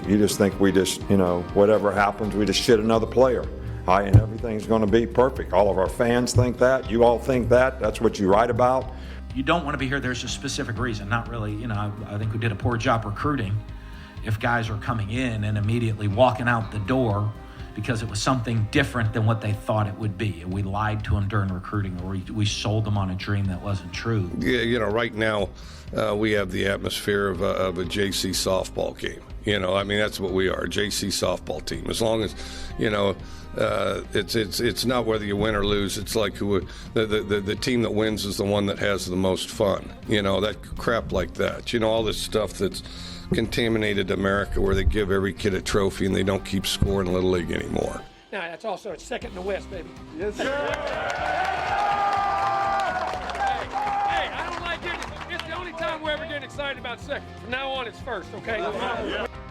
You just think we just, whatever happens, we just shit another player. And everything's going to be perfect. All of our fans think that. You all think that. That's what you write about. You don't want to be here. There's a specific reason. Not really, I think we did a poor job recruiting if guys are coming in and immediately walking out the door because it was something different than what they thought it would be. We lied to them during recruiting, or we sold them on a dream that wasn't true. Yeah, right now we have the atmosphere of a JC softball game. That's what we are, a JC softball team. As long as, it's not whether you win or lose. It's like the team that wins is the one that has the most fun. That crap like that. All this stuff that's contaminated America, where they give every kid a trophy and they don't keep scoring Little League anymore. Now, that's also a second in the West, baby. Yes, sir. Hey, I don't like it. It's the only time we're ever getting excited about second. From now on, it's first, okay?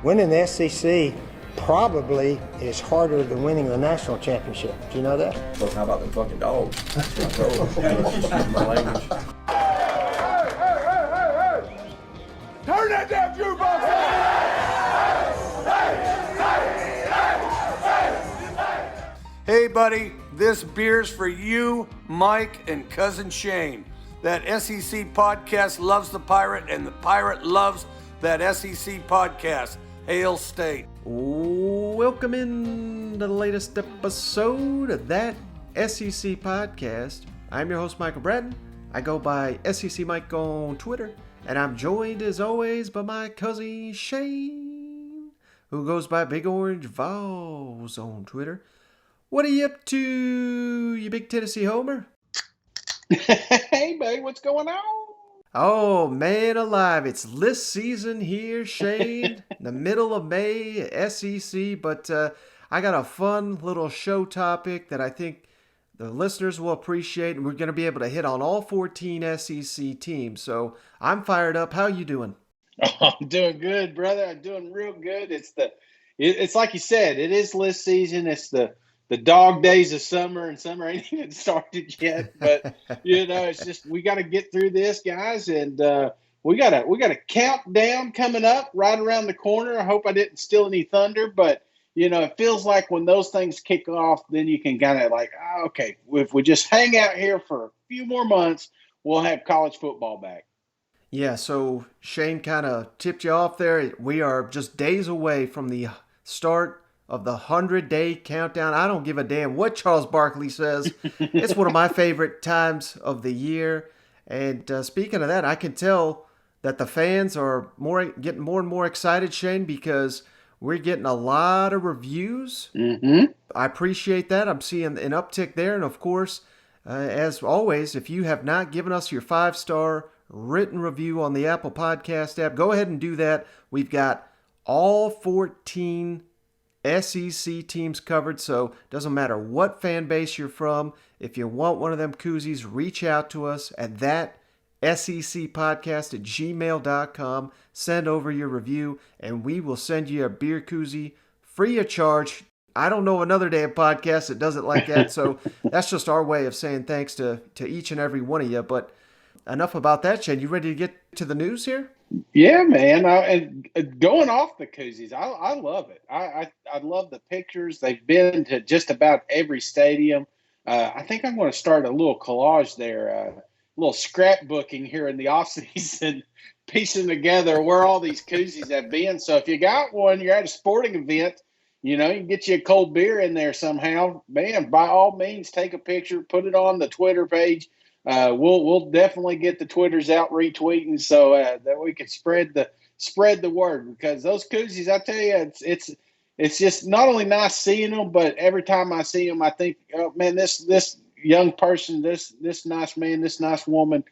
Winning the SEC probably is harder than winning the national championship. Do you know that? Well, how about them fucking dogs? My language. Turn that damn jukebox on! Hey, buddy, this beer's for you, Mike, and Cousin Shane. That SEC podcast loves the Pirate, and the Pirate loves that SEC podcast. Hail State. Welcome in to the latest episode of that SEC podcast. I'm your host, Michael Bratton. I go by SEC Mike on Twitter. And I'm joined, as always, by my cousin Shane, who goes by Big Orange Vols on Twitter. What are you up to, you big Tennessee homer? Hey, babe, what's going on? Oh, man alive. It's list season here, Shane. The middle of May, SEC. But I got a fun little show topic that I think the listeners will appreciate, and we're going to be able to hit on all 14 SEC teams. So I'm fired up. How you doing? Oh, I'm doing good, brother. I'm doing real good. It's like you said, it is list season. It's the dog days of summer, and summer ain't even started yet. But it's just we got to get through this, guys, and we got a countdown coming up right around the corner. I hope I didn't steal any thunder, but it feels like when those things kick off, then you can kind of okay, if we just hang out here for a few more months, we'll have college football back. Yeah, so Shane kind of tipped you off there. We are just days away from the start of the 100-day countdown. I don't give a damn what Charles Barkley says. It's one of my favorite times of the year. And speaking of that, I can tell that the fans are getting more and more excited, Shane, because we're getting a lot of reviews. Mm-hmm. I appreciate that. I'm seeing an uptick there. And of course, as always, if you have not given us your 5-star written review on the Apple Podcast app, go ahead and do that. We've got all 14 SEC teams covered, so it doesn't matter what fan base you're from. If you want one of them koozies, reach out to us at that secpodcast@gmail.com. Send over your review, and we will send you a beer koozie free of charge. I don't know another damn podcast that does it like that, so that's just our way of saying thanks to each and every one of you. But enough about that, Shane. You ready to get to the news here? Yeah, man. And going off the koozies, I love it. I love the pictures. They've been to just about every stadium. I think I'm going to start a little collage there, a little scrapbooking here in the off season, piecing together where all these koozies have been. So if you got one, you're at a sporting event, you can get you a cold beer in there somehow. Man, by all means, take a picture, put it on the Twitter page. We'll definitely get the Twitters out retweeting so that we can spread the word, because those koozies, I tell you, it's just not only nice seeing them, but every time I see them, I think, oh man, this young person, this nice man, this nice woman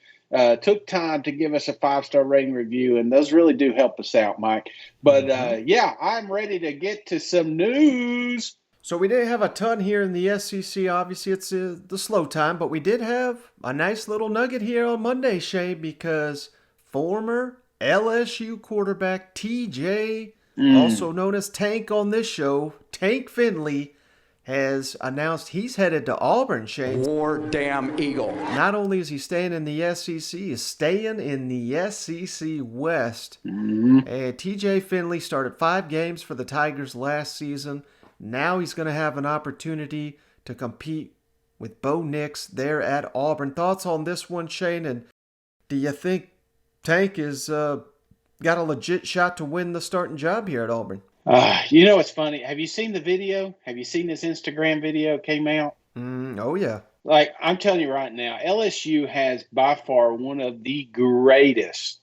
took time to give us a 5-star rating review, and those really do help us out, Mike. But yeah, I'm ready to get to some news. So we didn't have a ton here in the SEC. Obviously, it's the slow time, but we did have a nice little nugget here on Monday, Shane, because former LSU quarterback TJ, also known as Tank on this show, Tank Finley, has announced he's headed to Auburn, Shane. War damn eagle. Not only is he staying in the SEC, he's staying in the SEC West. And TJ Finley started 5 games for the Tigers last season. Now he's going to have an opportunity to compete with Bo Nix there at Auburn. Thoughts on this one, Shane? And do you think Tank is got a legit shot to win the starting job here at Auburn? You know, it's funny. Have you seen the video? Have you seen this Instagram video came out? Oh, yeah. Like, I'm telling you right now, LSU has by far one of the greatest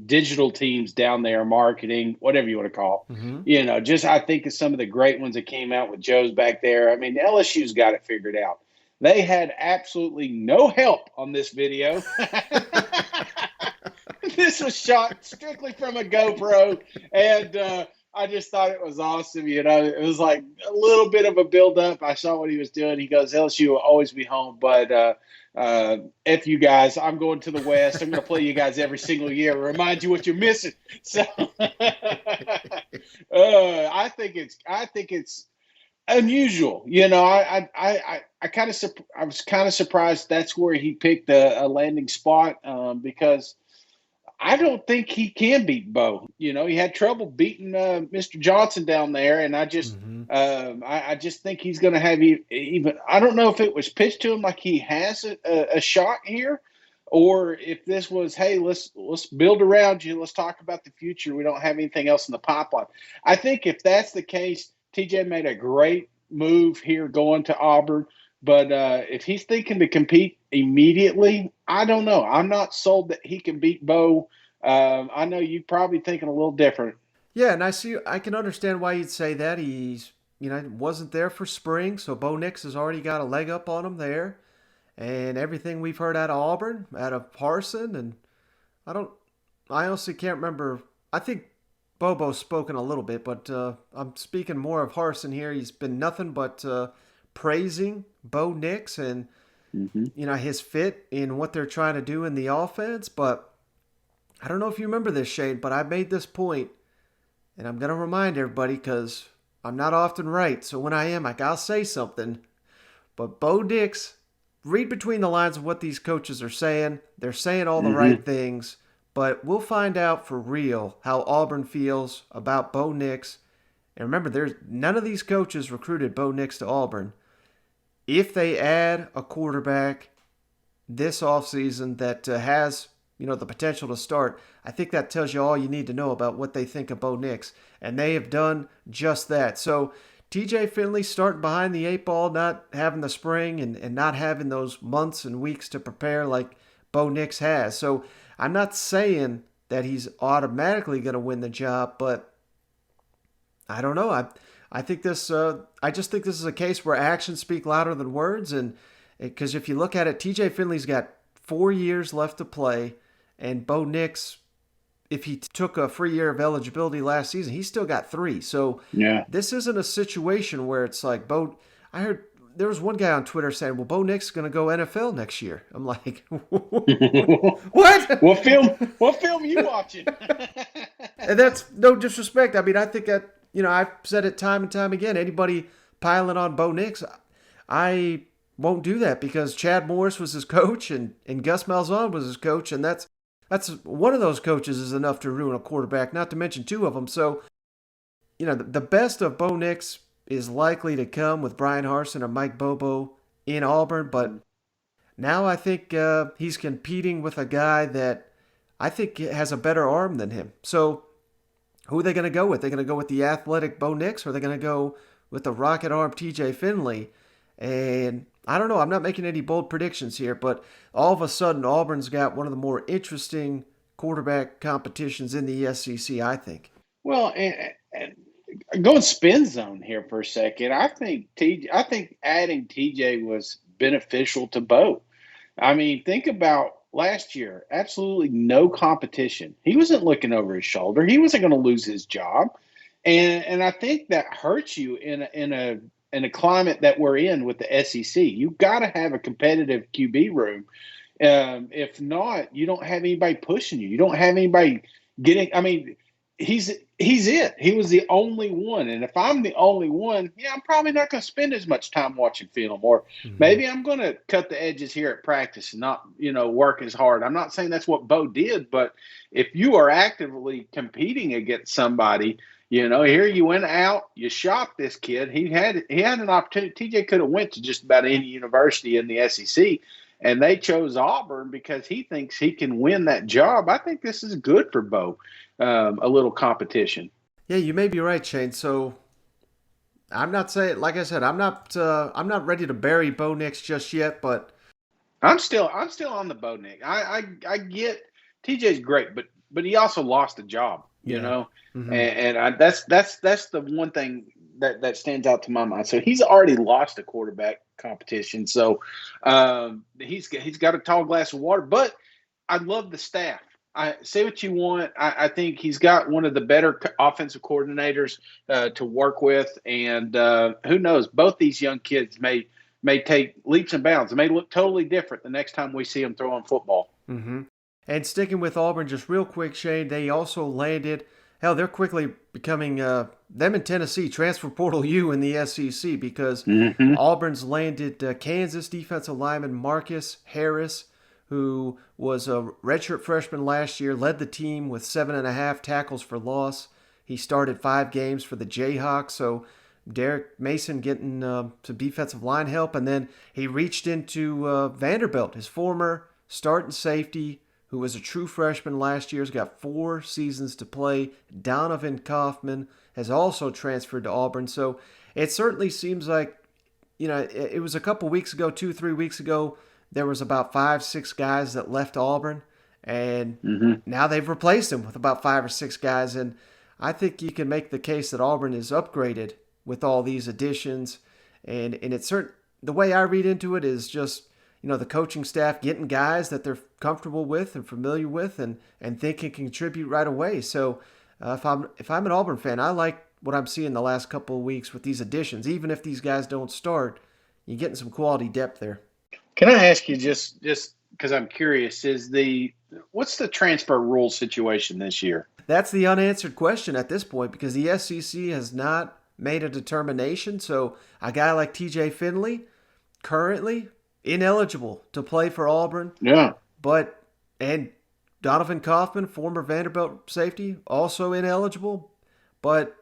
digital teams down there, marketing, whatever you want to call. You know, just I think of some of the great ones that came out with Joe's back there. I mean, LSU's got it figured out. They had absolutely no help on this video. This was shot strictly from a GoPro, and I just thought it was awesome. You know, it was like a little bit of a build-up. I saw what he was doing. He goes, LSU will always be home, but F you guys, I'm going to the West. I'm going to play you guys every single year. Remind you what you're missing. So I think it's unusual. You know, I was kind of surprised that's where he picked a landing spot because I don't think he can beat Bo. You know, he had trouble beating Mr. Johnson down there, and I just think he's going to have even. I don't know if it was pitched to him like he has a shot here, or if this was, hey, let's build around you. Let's talk about the future. We don't have anything else in the pipeline. I think if that's the case, TJ made a great move here going to Auburn. But if he's thinking to compete immediately, I don't know. I'm not sold that he can beat Bo. I know you're probably thinking a little different. Yeah, and I can understand why you'd say that. He's, wasn't there for spring, so Bo Nix has already got a leg up on him there. And everything we've heard out of Auburn, out of Parson, and I honestly can't remember. I think Bobo's spoken a little bit, but I'm speaking more of Harsin here. He's been nothing but praising Bo Nix and his fit in what they're trying to do in the offense. But I don't know if you remember this, Shane, but I made this point, and I'm going to remind everybody because I'm not often right. So when I am, I'll say something. But Bo Nix, read between the lines of what these coaches are saying. They're saying all the right things, but we'll find out for real how Auburn feels about Bo Nix. And remember, none of these coaches recruited Bo Nix to Auburn. If they add a quarterback this offseason that has, the potential to start, I think that tells you all you need to know about what they think of Bo Nix. And they have done just that. So TJ Finley starting behind the 8 ball, not having the spring and not having those months and weeks to prepare like Bo Nix has. So I'm not saying that he's automatically going to win the job, but I don't know. I think this. I just think this is a case where actions speak louder than words, and because if you look at it, TJ Finley's got 4 years left to play, and Bo Nix, if he took a free year of eligibility last season, he's still got 3. So this isn't a situation where it's like Bo. I heard there was one guy on Twitter saying, "Well, Bo Nix is going to go NFL next year." I'm like, what? What film are you watching? And that's no disrespect. I mean, I think that. I've said it time and time again. Anybody piling on Bo Nix, I won't do that because Chad Morris was his coach and Gus Malzahn was his coach, and that's one of those coaches is enough to ruin a quarterback, not to mention 2 of them. So, the best of Bo Nix is likely to come with Brian Harsin or Mike Bobo in Auburn, but now I think he's competing with a guy that I think has a better arm than him. So, who are they going to go with? They're going to go with the athletic Bo Nix, or are they going to go with the rocket arm TJ Finley? And I don't know. I'm not making any bold predictions here, but all of a sudden Auburn's got one of the more interesting quarterback competitions in the SEC, I think. Well, and going spin zone here for a second, I think adding TJ was beneficial to Bo. I mean, think about last year, absolutely no competition. He wasn't looking over his shoulder. He wasn't going to lose his job, and I think that hurts you in a climate that we're in with the SEC. You've got to have a competitive QB room. If not, you don't have anybody pushing you. You don't have anybody getting. I mean, he's it. He was the only one. And if I'm the only one, yeah, I'm probably not going to spend as much time watching film, or maybe I'm going to cut the edges here at practice and not, work as hard. I'm not saying that's what Bo did, but if you are actively competing against somebody, here you went out, you shocked this kid. He had an opportunity. TJ could have went to just about any university in the SEC, and they chose Auburn because he thinks he can win that job. I think this is good for Bo, a little competition. Yeah, you may be right, Shane. So I'm not saying, like I said, I'm not ready to bury Bo Nix just yet, but I'm still on the Bo Nix. I get TJ's great, but he also lost a job, Mm-hmm. and that's the one thing that stands out to my mind. So he's already lost a quarterback competition. So he's got a tall glass of water, but I love the staff. I say what you want. I think he's got one of the better offensive coordinators to work with, and who knows? Both these young kids may take leaps and bounds. It may look totally different the next time we see them throwing football. Mm-hmm. And sticking with Auburn, just real quick, Shane, they also landed. Hell, they're quickly becoming them in Tennessee transfer portal U in the SEC because Auburn's landed Kansas defensive lineman Marcus Harris, who was a redshirt freshman last year, led the team with 7.5 tackles for loss. He started 5 games for the Jayhawks, so Derek Mason getting some defensive line help. And then he reached into Vanderbilt, his former starting safety, who was a true freshman last year, has got 4 seasons to play. Donovan Kaufman has also transferred to Auburn. So it certainly seems like, it was a couple weeks ago, 2-3 weeks ago, there was about 5-6 guys that left Auburn, and now they've replaced them with about 5 or 6 guys. And I think you can make the case that Auburn is upgraded with all these additions. And it's certain, the way I read into it is just, the coaching staff getting guys that they're comfortable with and familiar with and think can contribute right away. So if I'm an Auburn fan, I like what I'm seeing the last couple of weeks with these additions. Even if these guys don't start, you're getting some quality depth there. Can I ask you just because I'm curious, what's the transfer rule situation this year? That's the unanswered question at this point because the SEC has not made a determination. So a guy like TJ Finley, currently ineligible to play for Auburn. Yeah. And Donovan Kaufman, former Vanderbilt safety, also ineligible. But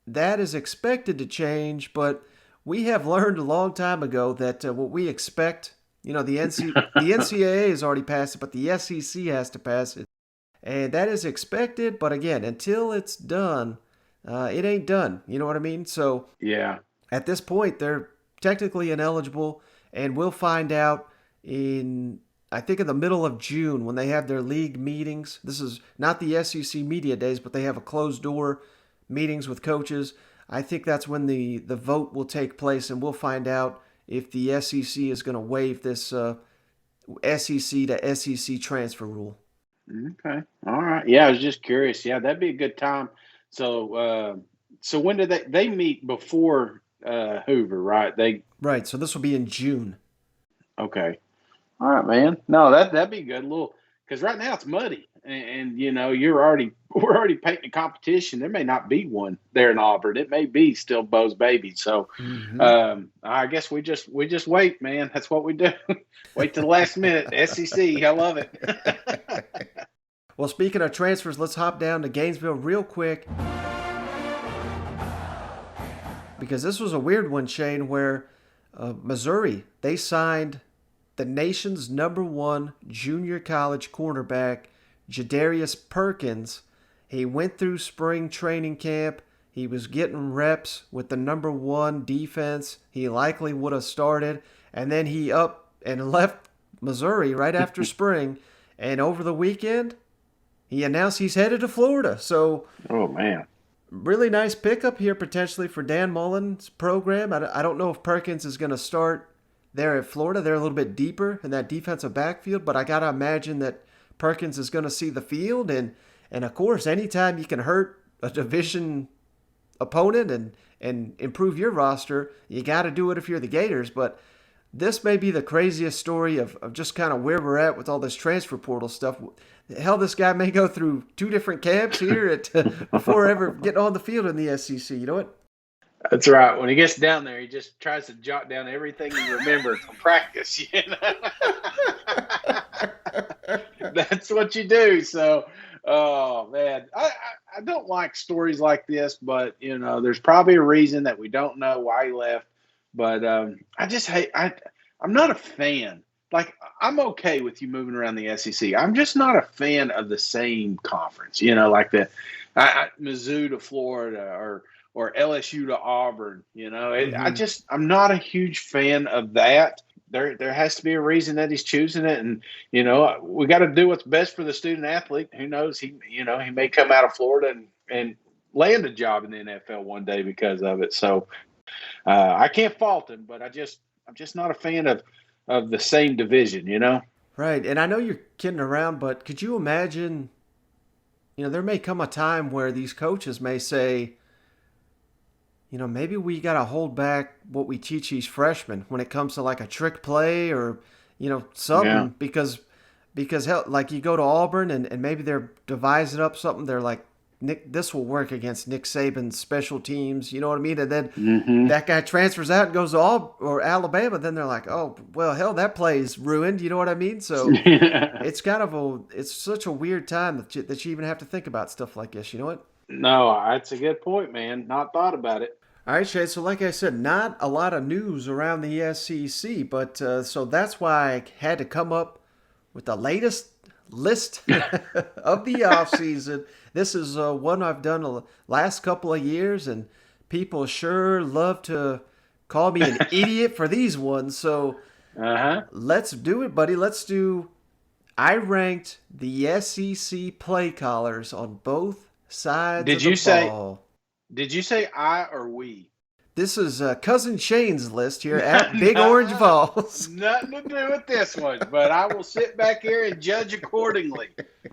that is expected to change. But we have learned a long time ago that what we expect, the NCAA has already passed it, but the SEC has to pass it. And that is expected. But again, until it's done, it ain't done. You know what I mean? So yeah, at this point, they're technically ineligible. And we'll find out in the middle of June when they have their league meetings. This is not the SEC media days, but they have a closed-door meetings with coaches. I think that's when the vote will take place, and we'll find out if the SEC is going to waive this SEC to SEC transfer rule. Okay. All right. Yeah, I was just curious. Yeah, that'd be a good time. So when do they meet before Hoover, right? Right, so this will be in June. Okay. All right, man. No, that'd be good. Because right now it's muddy, and we're already painting a competition. There may not be one there in Auburn. It may be still Bo's baby. So, I guess we just wait, man. That's what we do. Wait till the last minute. SEC, I love it. Well, speaking of transfers, let's hop down to Gainesville real quick. Because this was a weird one, Shane, where Missouri, they signed the nation's #1 junior college cornerback, Jadarius Perkins. He went through spring training camp. He was getting reps with the #1 defense. He likely would have started. And then he up and left Missouri right after spring. And over the weekend, he announced he's headed to Florida. So, oh, man. Really nice pickup here potentially for Dan Mullen's program. I don't know if Perkins is going to start there at Florida. They're a little bit deeper in that defensive backfield, but I got to imagine that Perkins is going to see the field. And of course, anytime you can hurt a division opponent and improve your roster, you got to do it if you're the Gators. But this may be the craziest story of just kind of where we're at with all this transfer portal stuff. Hell, this guy may go through 2 different camps here before ever getting on the field in the SEC. You know what? That's right. When he gets down there, he just tries to jot down everything he remembers from practice. You know? That's what you do. So, oh man, I don't like stories like this, but you know, there's probably a reason that we don't know why he left. But I just hate. I'm not a fan. Like, I'm okay with you moving around the SEC. I'm just not a fan of the same conference. You know, like the Mizzou to Florida or LSU to Auburn. You know, I'm not a huge fan of that. There has to be a reason that he's choosing it, and you know, we got to do what's best for the student athlete. Who knows? He may come out of Florida and land a job in the NFL one day because of it. So I can't fault him, but I'm just not a fan of the same division. You know. Right, and I know you're kidding around, but could you imagine? You know, there may come a time where these coaches may say, you know, maybe we got to hold back what we teach these freshmen when it comes to like a trick play or, you know, something because hell, like you go to Auburn and maybe they're devising up something. They're like, this will work against Nick Saban's special teams. You know what I mean? And then that guy transfers out and goes to Alabama. Then they're like, oh, well, hell, that play is ruined. You know what I mean? So it's such a weird time that you even have to think about stuff like this. You know what? No, that's a good point, man. Not thought about it. All right, Shane. So like I said, not a lot of news around the SEC, but so that's why I had to come up with the latest list of the offseason. This is one I've done the last couple of years, and people sure love to call me an idiot for these ones. So let's do it, buddy. I ranked the SEC play callers on both sides of the ball. Did you say I or we? This is Cousin Shane's list here at Big Orange Balls. Nothing to do with this one, but I will sit back here and judge accordingly.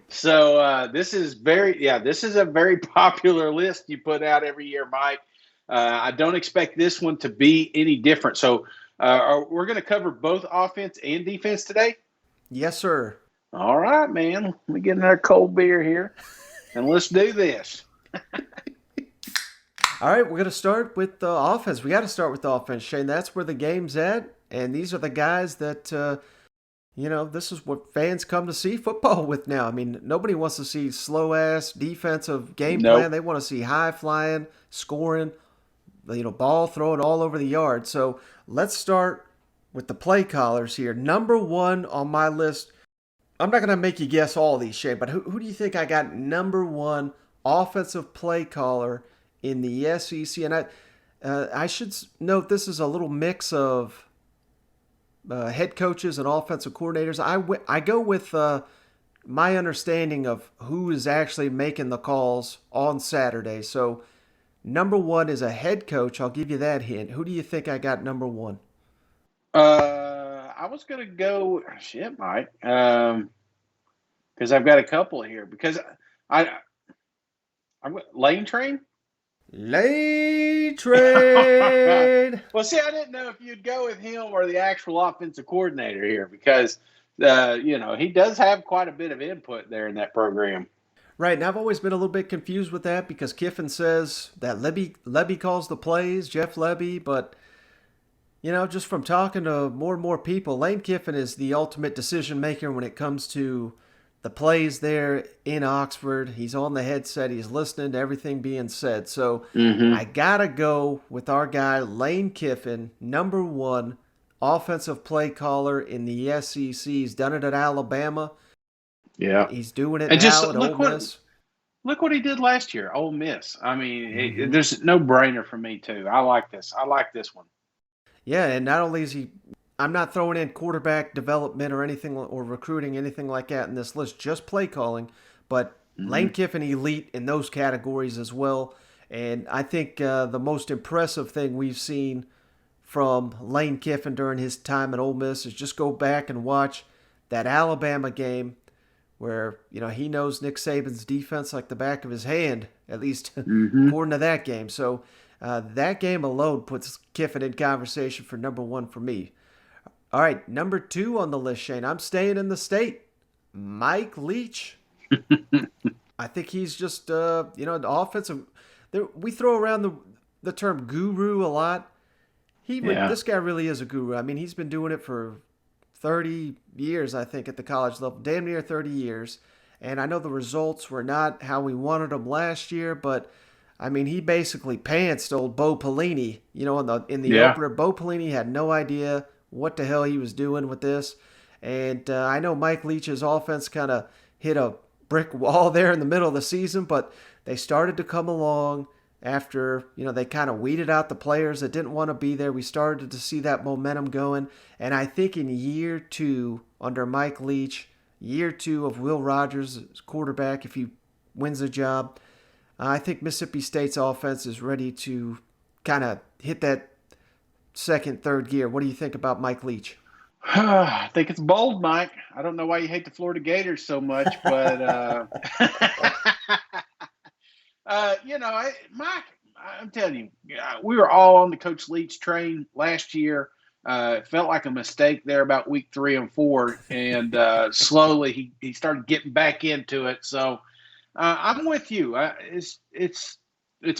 So this is a very popular list you put out every year, Mike. I don't expect this one to be any different. So we're going to cover both offense and defense today? Yes, sir. All right, man. Let me get another cold beer here, and let's do this. All right, we're going to start with the offense. We got to start with the offense, Shane. That's where the game's at, and these are the guys that, you know, this is what fans come to see football with now. I mean, nobody wants to see slow-ass defensive game plan. They want to see high-flying, scoring, you know, ball throwing all over the yard. So let's start with the play callers here. Number 1 on my list, I'm not going to make you guess all these, Shane, but who do you think I got number 1 offensive play caller in the SEC? And I should note this is a little mix of head coaches and offensive coordinators. I go with my understanding of who is actually making the calls on Saturday. So number 1 is a head coach. I'll give you that hint. Who do you think I got number 1? I was going to go Mike, because I've got a couple here. Because I'm Lane Train. Lane Train. Well, see, I didn't know if you'd go with him or the actual offensive coordinator here because, you know, he does have quite a bit of input there in that program. Right, and I've always been a little bit confused with that because Kiffin says that Lebby calls the plays, Jeff Lebby, but, you know, just from talking to more and more people, Lane Kiffin is the ultimate decision maker when it comes to the plays there in Oxford. He's on the headset. He's listening to everything being said. So I got to go with our guy, Lane Kiffin, number 1 offensive play caller in the SEC. He's done it at Alabama. Yeah. He's doing it and now just at Ole Miss. Look what he did last year, Ole Miss. I mean, there's no brainer for me, too. I like this. I like this one. Yeah, and not only is he – I'm not throwing in quarterback development or anything or recruiting, anything like that in this list, just play calling. But Lane Kiffin, elite in those categories as well. And I think the most impressive thing we've seen from Lane Kiffin during his time at Ole Miss is just go back and watch that Alabama game where, you know, he knows Nick Saban's defense like the back of his hand, at least according to that game. So that game alone puts Kiffin in conversation for number 1 for me. All right, number 2 on the list, Shane. I'm staying in the state. Mike Leach. I think he's just, the offensive. We throw around the term guru a lot. This guy really is a guru. I mean, he's been doing it for 30 years, I think, at the college level, damn near 30 years. And I know the results were not how we wanted them last year, but I mean, he basically pantsed old Bo Pelini. In the opener, Bo Pelini had no idea what the hell he was doing with this. And I know Mike Leach's offense kind of hit a brick wall there in the middle of the season, but they started to come along after, they kind of weeded out the players that didn't want to be there. We started to see that momentum going. And I think in year 2, under Mike Leach, year 2 of Will Rogers as quarterback, if he wins the job, I think Mississippi State's offense is ready to kind of hit that second, third gear. What do you think about Mike Leach? I think it's bold, Mike. I don't know why you hate the Florida Gators so much, but Mike, I'm telling you, we were all on the Coach Leach train last year. It felt like a mistake there about week 3 and 4, and slowly he started getting back into it. So I'm with you. It's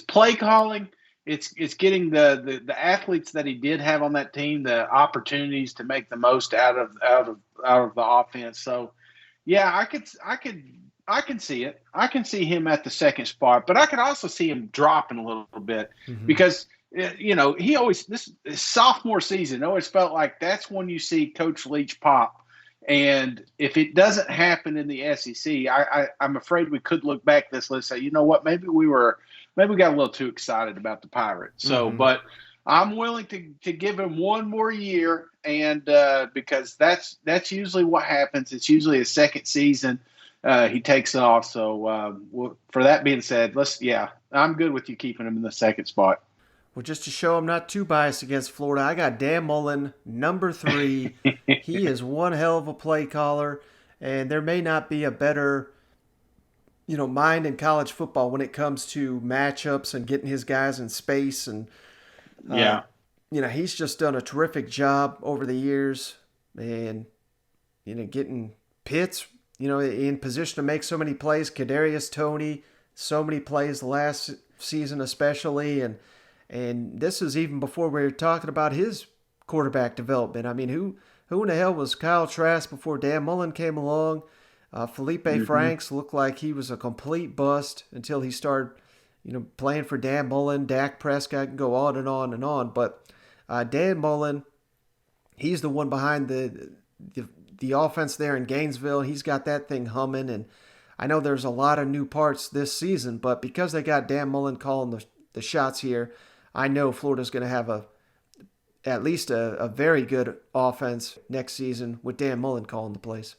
play calling. It's getting the athletes that he did have on that team the opportunities to make the most out of the offense. So yeah, I can see it. I can see him at the second spot, but I could also see him dropping a little bit because he always this sophomore season always felt like that's when you see Coach Leach pop. And if it doesn't happen in the SEC, I'm afraid we could look back this list and say, you know what, maybe we got a little too excited about the Pirates. So, but I'm willing to give him one more year, and because that's usually what happens. It's usually a second season he takes off. So for that being said, I'm good with you keeping him in the second spot. Well, just to show I'm not too biased against Florida, I got Dan Mullen, number 3. He is one hell of a play caller, and there may not be a better, mind in college football when it comes to matchups and getting his guys in space. And, he's just done a terrific job over the years and, getting Pitts, in position to make so many plays. Kadarius Toney, so many plays last season especially, and this is even before we were talking about his quarterback development. I mean, who in the hell was Kyle Trask before Dan Mullen came along? Felipe Franks looked like he was a complete bust until he started, playing for Dan Mullen. Dak Prescott can go on and on and on. But Dan Mullen, he's the one behind the offense there in Gainesville. He's got that thing humming. And I know there's a lot of new parts this season, but because they got Dan Mullen calling the shots here, I know Florida's going to have at least a very good offense next season with Dan Mullen calling the plays.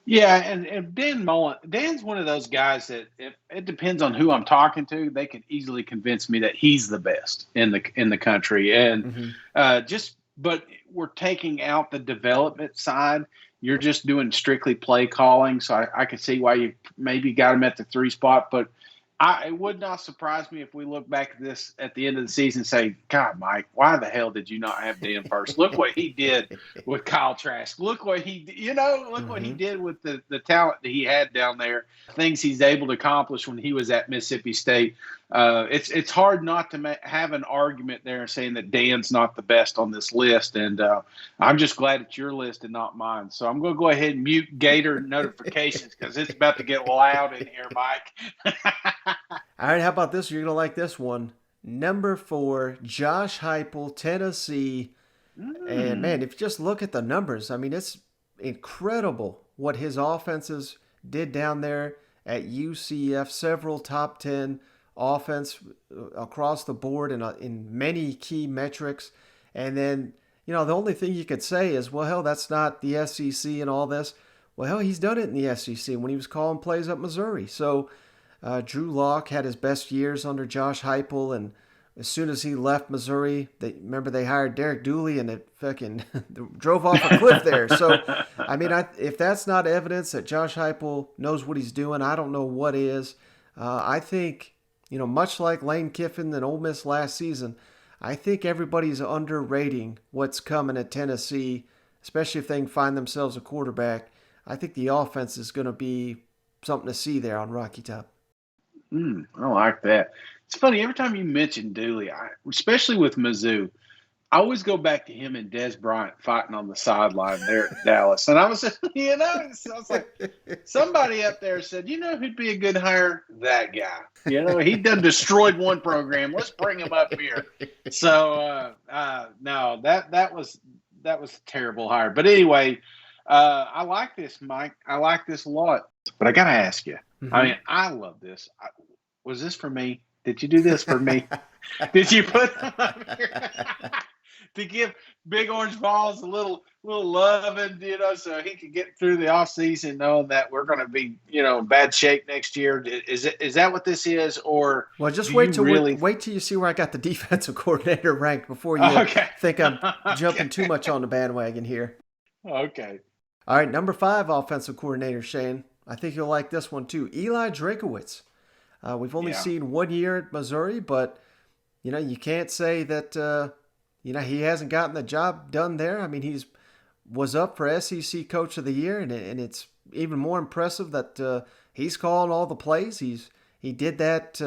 Yeah, and Dan's one of those guys that it depends on who I'm talking to. They can easily convince me that he's the best in the country, and but we're taking out the development side. You're just doing strictly play calling, so I can see why you maybe got him at the 3 spot, but. It would not surprise me if we look back at this at the end of the season and say, God, Mike, why the hell did you not have Dan first? Look what he did with Kyle Trask. Look what he did with the talent that he had down there, things he's able to accomplish when he was at Mississippi State. It's hard not to have an argument there saying that Dan's not the best on this list. And I'm just glad it's your list and not mine. So I'm going to go ahead and mute Gator notifications because it's about to get loud in here, Mike. All right, how about this? You're going to like this one. Number 4, Josh Heupel, Tennessee. And, man, if you just look at the numbers, I mean, it's incredible what his offenses did down there at UCF. Several top 10 offense across the board in many key metrics. And then, the only thing you could say is, well, hell, that's not the SEC and all this. Well, hell, he's done it in the SEC when he was calling plays up Missouri. So, Drew Lock had his best years under Josh Heupel, and as soon as he left Missouri, they hired Derek Dooley, and it fucking drove off a cliff there. So, I mean, if that's not evidence that Josh Heupel knows what he's doing, I don't know what is. I think, much like Lane Kiffin and Ole Miss last season, I think everybody's underrating what's coming at Tennessee especially if they can find themselves a quarterback. I think the offense is going to be something to see there on Rocky Top. I like that. It's funny, every time you mention Dooley, especially with Mizzou, I always go back to him and Des Bryant fighting on the sideline there at Dallas. And I was just, I was like, somebody up there said, who'd be a good hire? That guy. He done destroyed one program. Let's bring him up here. So, no, that was a terrible hire. But anyway, I like this, Mike. I like this a lot. But I got to ask you, I mean, I love this. Was this for me? Did you do this for me? Did you put them up here to give Big Orange Balls a little love and so he could get through the off season knowing that we're going to be in bad shape next year? Is that what this is, or well, just wait till you see where I got the defensive coordinator ranked before you think I'm jumping too much on the bandwagon here. Okay. All right, number 5 offensive coordinator, Shane. I think you'll like this one too. Eli Drakowitz. We've only seen 1 year at Missouri, but you can't say that he hasn't gotten the job done there. I mean, he's was up for SEC Coach of the Year, and it's even more impressive that he's calling all the plays. He did that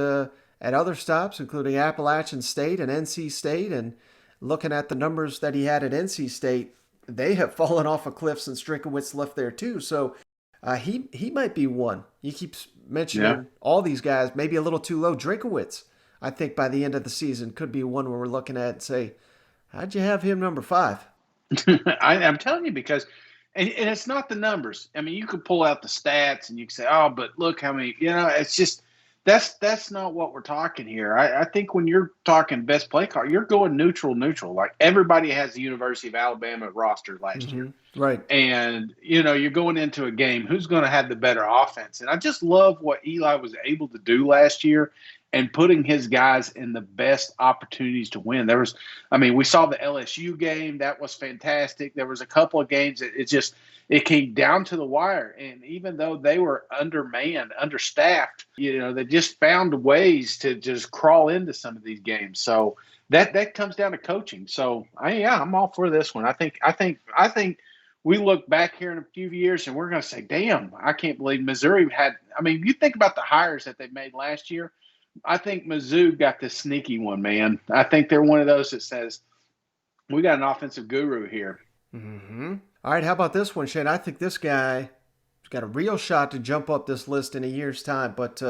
at other stops, including Appalachian State and NC State, and looking at the numbers that he had at NC State, they have fallen off a cliff since Drakowitz left there too. So he might be one. You keep mentioning all these guys, maybe a little too low. Drakowitz, I think by the end of the season, could be one where we're looking at and say, how'd you have him number 5? I'm telling you, because and it's not the numbers. I mean, you could pull out the stats and you can say, oh, but look how many, it's just that's not what we're talking here. I think when you're talking best play call, you're going neutral. Like everybody has the University of Alabama roster last year. Right. And, you're going into a game, who's going to have the better offense? And I just love what Eli was able to do last year and putting his guys in the best opportunities to win. We saw the LSU game. That was fantastic. There was a couple of games that it came down to the wire. And even though they were undermanned, understaffed, they just found ways to just crawl into some of these games. So that comes down to coaching. So I'm all for this one. I think we look back here in a few years and we're going to say, damn, I can't believe Missouri had. You think about the hires that they made last year. I think Mizzou got the sneaky one, man. I think they're one of those that says, we got an offensive guru here. Mm-hmm. All right, how about this one, Shane? I think this guy has got a real shot to jump up this list in a year's time. But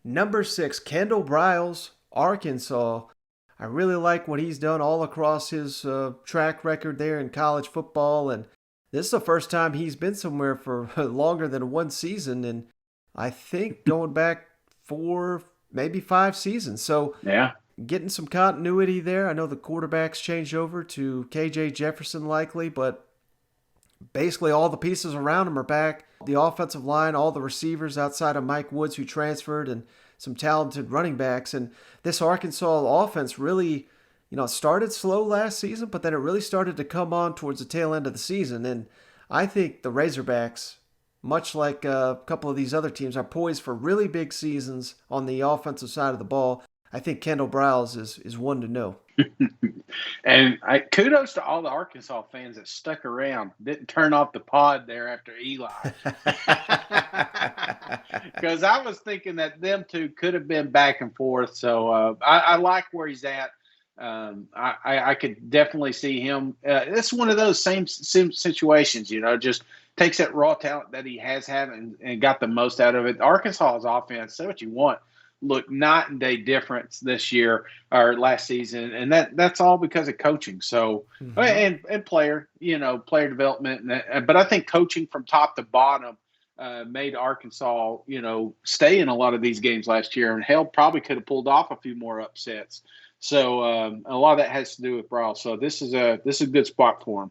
number 6, Kendall Briles, Arkansas. I really like what he's done all across his track record there in college football. And this is the first time he's been somewhere for longer than one season. And I think going back 4, maybe 5 seasons. So getting some continuity there. I know the quarterback's changed over to KJ Jefferson likely, but basically all the pieces around him are back. The offensive line, all the receivers outside of Mike Woods who transferred, and some talented running backs. And this Arkansas offense really, started slow last season, but then it really started to come on towards the tail end of the season. And I think the Razorbacks, much like a couple of these other teams, are poised for really big seasons on the offensive side of the ball. I think Kendall Briles is one to know. And kudos to all the Arkansas fans that stuck around, didn't turn off the pod there after Eli. Because I was thinking that them two could have been back and forth. So I like where he's at. I could definitely see him. It's one of those same situations, just takes that raw talent that he has had and got the most out of it. Arkansas's offense, say what you want, look night and day difference this year or last season, and that's all because of coaching. So and player development, but I think coaching from top to bottom made Arkansas stay in a lot of these games last year, and hell, probably could have pulled off a few more upsets. So a lot of that has to do with Briles. So this is a good spot for him.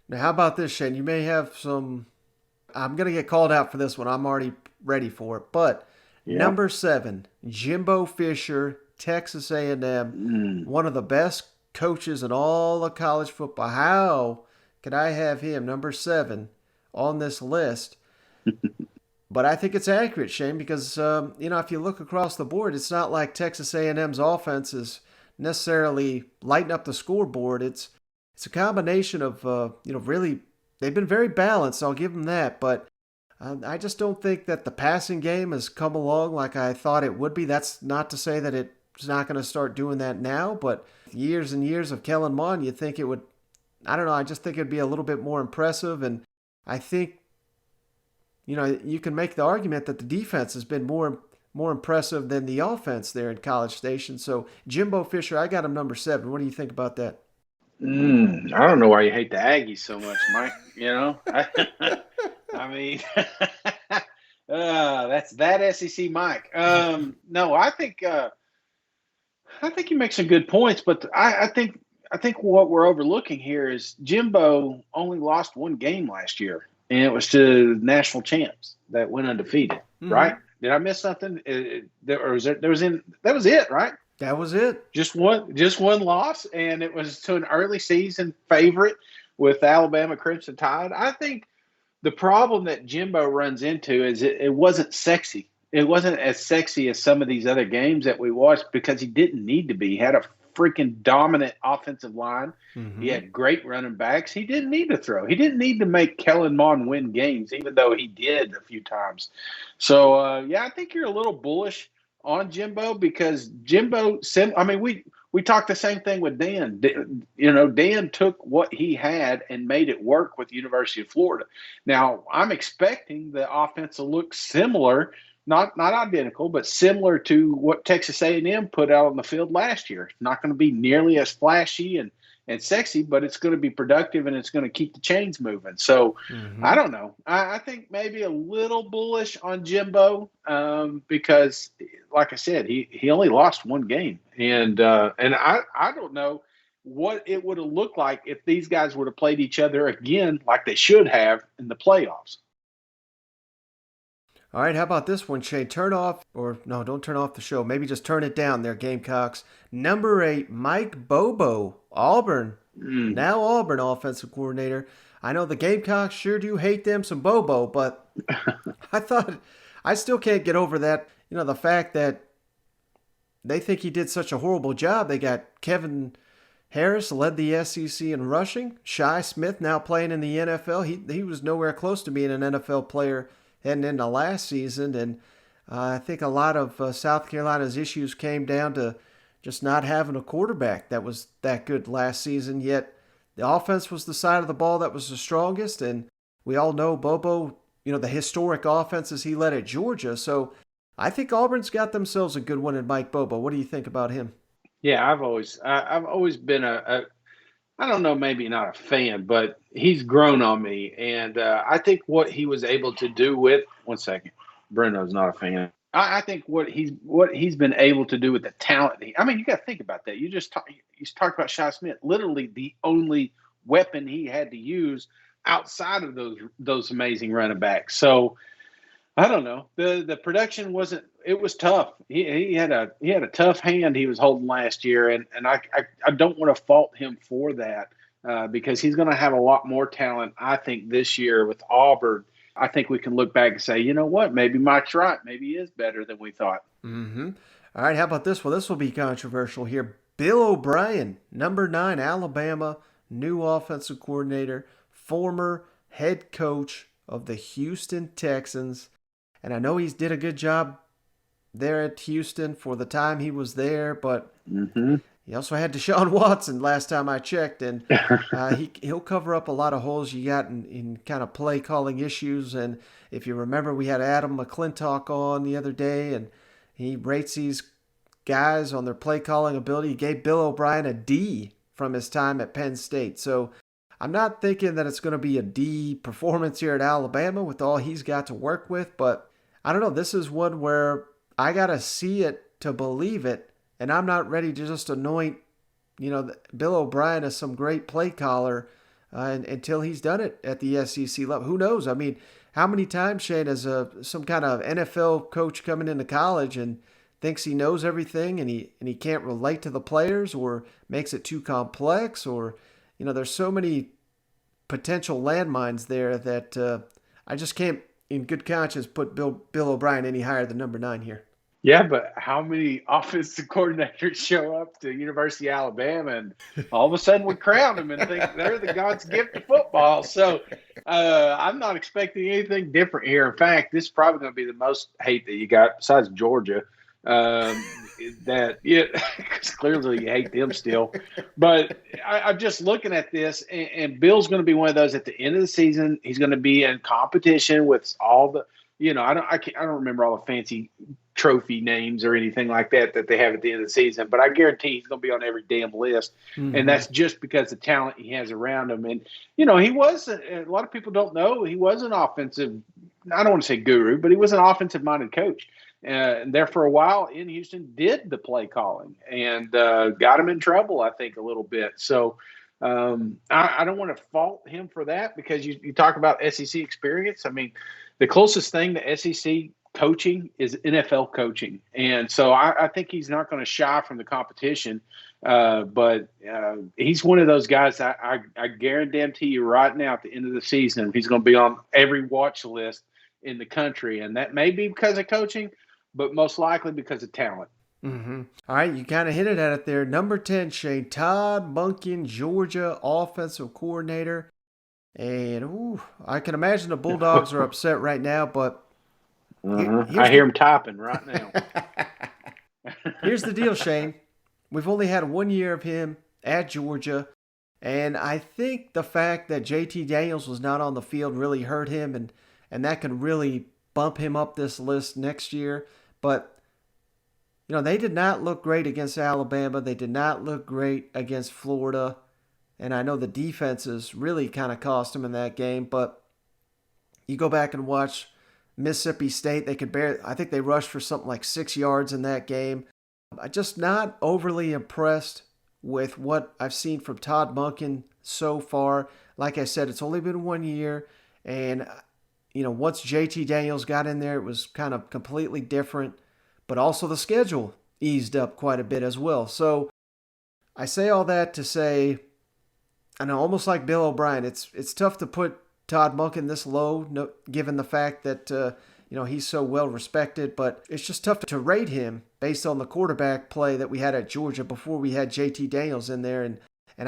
Now, how about this, Shane? You may have some. I'm going to get called out for this one. I'm already ready for it. But number 7, Jimbo Fisher, Texas A&M, one of the best coaches in all of college football. How could I have him number 7 on this list? But I think it's accurate, Shane, because if you look across the board, it's not like Texas A&M's offense is necessarily lighting up the scoreboard. It's a combination of really they've been very balanced. I'll give them that, but I just don't think that the passing game has come along like I thought it would be. That's not to say that it's not going to start doing that now, but years and years of Kellen Mond, you'd think it would. I don't know. I just think it'd be a little bit more impressive, and I think you can make the argument that the defense has been more impressive than the offense there in College Station. So Jimbo Fisher, I got him number 7. What do you think about that? I don't know why you hate the Aggies so much, Mike. I mean, that's that SEC Mike. No, I think you make some good points, but I think what we're overlooking here is Jimbo only lost one game last year, and it was to national champs that went undefeated. Mm-hmm. Right? Did I miss something? That was it, right? That was it. Just one loss, and it was to an early season favorite with Alabama Crimson Tide. I think the problem that Jimbo runs into is it wasn't sexy. It wasn't as sexy as some of these other games that we watched because he didn't need to be. He had a freaking dominant offensive line. Mm-hmm. He had great running backs. He didn't need to throw. He didn't need to make Kellen Mond win games, even though he did a few times. So, I think you're a little bullish on Jimbo because Jimbo – I mean, we talked the same thing with Dan. Dan took what he had and made it work with the University of Florida. Now, I'm expecting the offense to look similar – not identical, but similar to what Texas A&M put out on the field last year. It's not going to be nearly as flashy and sexy, but it's going to be productive and it's going to keep the chains moving. So I don't know. I think maybe a little bullish on Jimbo because, like I said, he only lost one game, and I don't know what it would have looked like if these guys would have played each other again like they should have in the playoffs. All right, how about this one, Shane? Don't turn off the show. Maybe just turn it down there, Gamecocks. Number 8, Mike Bobo, Auburn. Now Auburn offensive coordinator. I know the Gamecocks sure do hate them some Bobo, but I still can't get over that. The fact that they think he did such a horrible job. They got Kevin Harris led the SEC in rushing. Shi Smith now playing in the NFL. He was nowhere close to being an NFL player heading into last season, and I think a lot of South Carolina's issues came down to just not having a quarterback that was that good last season, yet the offense was the side of the ball that was the strongest, and we all know Bobo, the historic offenses he led at Georgia, so I think Auburn's got themselves a good one in Mike Bobo. What do you think about him? Yeah, I've always been I don't know, maybe not a fan, but he's grown on me. And I think what he was able to do with – one second. Bruno's not a fan. I think what he's been able to do with the talent – you got to think about that. You talked about Shi Smith, literally the only weapon he had to use outside of those amazing running backs. So, I don't know. The production wasn't – it was tough. He had a tough hand he was holding last year, and I don't want to fault him for that because he's going to have a lot more talent, I think, this year with Auburn. I think we can look back and say, you know what, maybe Mike's right. Maybe he is better than we thought. Mm-hmm. All right, how about this one? This will be controversial here. Bill O'Brien, number 9, Alabama, new offensive coordinator, former head coach of the Houston Texans. And I know he did a good job there at Houston for the time he was there, but he also had Deshaun Watson last time I checked, and he'll cover up a lot of holes you got in kind of play calling issues. And if you remember, we had Adam McClintock on the other day, and he rates these guys on their play calling ability. He gave Bill O'Brien a D from his time at Penn State. So I'm not thinking that it's going to be a D performance here at Alabama with all he's got to work with, but I don't know. This is one where I got to see it to believe it, and I'm not ready to just anoint, Bill O'Brien as some great play caller until he's done it at the SEC level. Who knows? How many times, Shane, has some kind of NFL coach coming into college and thinks he knows everything and he can't relate to the players or makes it too complex or, there's so many potential landmines there that I just can't, in good conscience, put Bill O'Brien any higher than number 9 here. Yeah, but how many offensive coordinators show up to University of Alabama and all of a sudden we crown them and think they're the God's gift to football? So I'm not expecting anything different here. In fact, this is probably going to be the most hate that you got besides Georgia. That yeah, because clearly you hate them still. But I'm just looking at this, and Bill's going to be one of those at the end of the season. He's going to be in competition with all the, I don't remember all the fancy trophy names or anything like that they have at the end of the season, but I guarantee he's going to be on every damn list. Mm-hmm. And that's just because the talent he has around him. And, he was, a lot of people don't know, he was an offensive, I don't want to say guru, but he was an offensive minded coach. And there for a while in Houston did the play calling and got him in trouble, I think, a little bit. So I don't want to fault him for that, because you talk about SEC experience. I mean, the closest thing to SEC coaching is NFL coaching. And so I think he's not going to shy from the competition. But he's one of those guys I guarantee you right now at the end of the season, he's going to be on every watch list in the country. And that may be because of coaching, but most likely because of talent. Mm-hmm. All right, you kind of hinted at it there. Number 10, Shane, Todd Monken, Georgia offensive coordinator. And I can imagine the Bulldogs are upset right now, but I hear him typing right now. Here's the deal, Shane. We've only had 1 year of him at Georgia, and I think the fact that JT Daniels was not on the field really hurt him, and that could really bump him up this list next year. But, they did not look great against Alabama. They did not look great against Florida. And I know the defenses really kind of cost them in that game. But you go back and watch Mississippi State. I think they rushed for something like 6 yards in that game. I'm just not overly impressed with what I've seen from Todd Monken so far. Like I said, it's only been 1 year. And, once JT Daniels got in there, it was kind of completely different. But also the schedule eased up quite a bit as well. So I say all that to say, I know, almost like Bill O'Brien, it's tough to put Todd Monken this low, given the fact that he's so well respected. But it's just tough to rate him based on the quarterback play that we had at Georgia before we had JT Daniels in there, and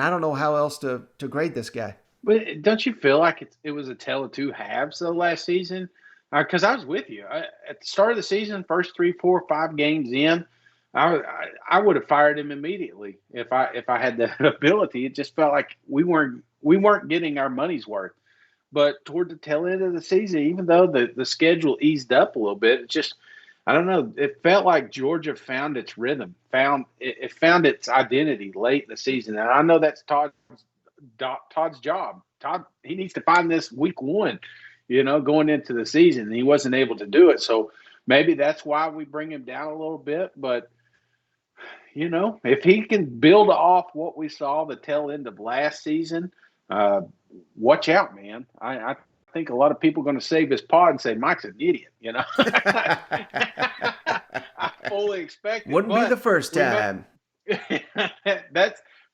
I don't know how else to grade this guy. But don't you feel like it was a tale of two halves though last season? Because I was with you at the start of the season, first 3, 4, 5 games in, I would have fired him immediately if I had that ability. It just felt like we weren't getting our money's worth. But toward the tail end of the season, even though the schedule eased up a little bit, it just, I don't know, it felt like Georgia found its rhythm, found its identity late in the season. And I know that's Todd's job. Todd, he needs to find this week 1. Going into the season, and he wasn't able to do it. So maybe that's why we bring him down a little bit. But, if he can build off what we saw the tail end of last season, watch out, man. I think a lot of people are going to save his pod and say Mike's an idiot, I fully expect it. Wouldn't be the first time.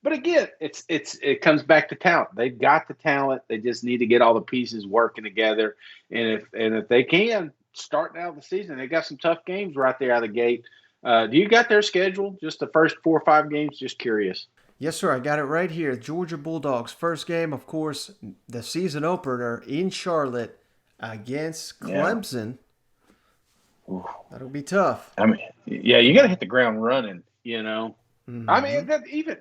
But again, it comes back to talent. They've got the talent. They just need to get all the pieces working together. And if they can, starting out the season, they got some tough games right there out of the gate. Do you got their schedule? Just the first 4 or 5 games? Just curious. Yes, sir. I got it right here. Georgia Bulldogs. First game, of course, the season opener in Charlotte against Clemson. Yeah. That'll be tough. I mean, yeah, you got to hit the ground running, Mm-hmm. I mean,